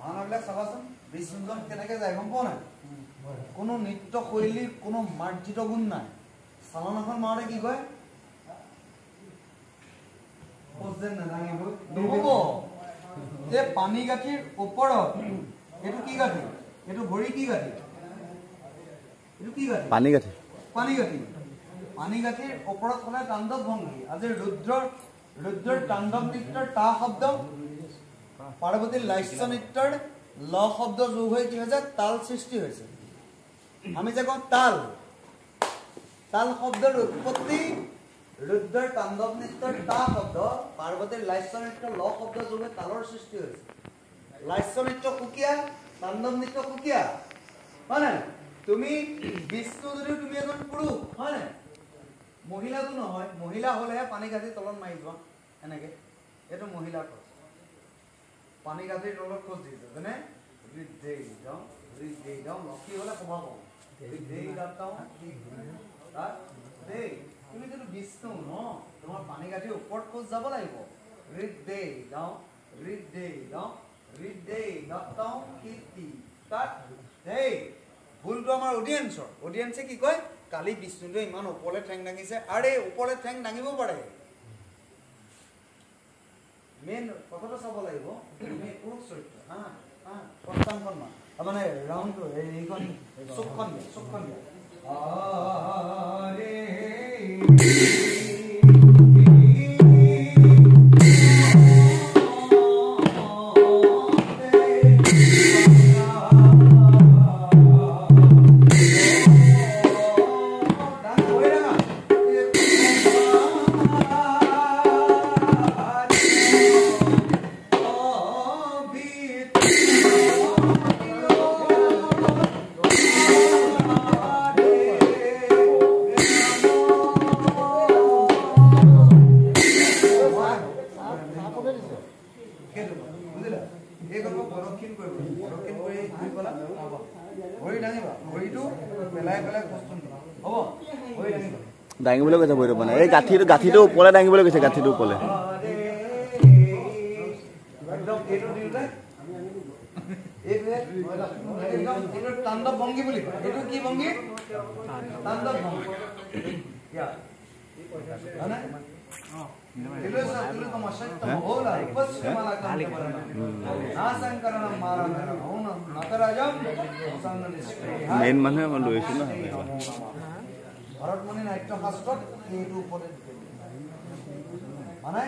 ভাওনাবিলাক চাবাচোন বিষ্ণুজন কেনেকৈ যায় গম পোৱা নাই কোনো নৃত্য শৈলীৰ কোনো মাৰ্জিত গুণ নাই চালনাখন মাৰোঁতে কি কয় নহ'ব এই পানী গাঁঠিৰ ওপৰত এইটো কি গাঁঠি এইটো ভৰি কি গাঁঠি এইটো কি গাঁঠি পানী গাঁঠি পানী গাঁঠিৰ ওপৰত হ'লে তাণ্ডৱ ভংগী আজি ৰুদ্ৰৰ তাণ্ডৱ নৃত্যৰ তা শব্দ পাৰ্বতীৰ লাস্য নৃত্যৰ ল শব্দ যোগ হৈ কি হৈছে তাল সৃষ্টি হৈছে আমি যে কওঁ তাল শব্দৰ উৎপত্তি ৰুদ্ৰৰ তাণ্ডৱ নৃত্যৰ তা শব্দ পাৰ্বতীৰ লাস্য নৃত্যৰ ল শব্দ যোগ হৈ তালৰ সৃষ্টি হৈছে লাস্য নৃত্য সুকীয়া তাণ্ডৱ নৃত্য সুকীয়া হয় নাই তুমি বিষ্ণু যদিও তুমি এজন পুৰুষ হয় নাই মহিলাটো নহয় মহিলা হ'লেহে পানী গাঁঠি তলত মাৰি যোৱা এনেকে এইটো মহিলা খোজ পানী গাঁঠিৰ তলত খোজ দিছে যেনে লক্ষী হ'লে সভা পাওঁ তুমি যদি বিষ্ণু ন তোমাৰ পানী গাঁঠিৰ ওপৰত খোজ যাব লাগিব ভুলটো আমাৰ অডিয়েন্সে কি কয় কালি বিষ্ণুটোৱে ইমান ওপৰলৈ ঠেং দাঙিছে আৰে ওপৰলৈ ঠেং দাঙিব পাৰে মেইন কথাটো চাব লাগিব পুৰুষ চৰিত্ৰ প্ৰস্তাৱখন মানে ৰাউণ্ডটো এইখন চুকখন দিয়া দাঙিবলৈ কৈছে ভৰিটো মানে এই গাঁঠিটো ওপৰলৈ দাঙিবলৈ কৈছে গাঁঠিটো ওপৰলৈ তাণ্ডৱ ভংগী বুলি কয় এইটো কি ভংগী তাণ্ডৱ ভংগী মেইন মানুহে মই লৈছো ন ভৰতমণি নাট্য শাস্ত্ৰত এইটো ওপৰতে মানে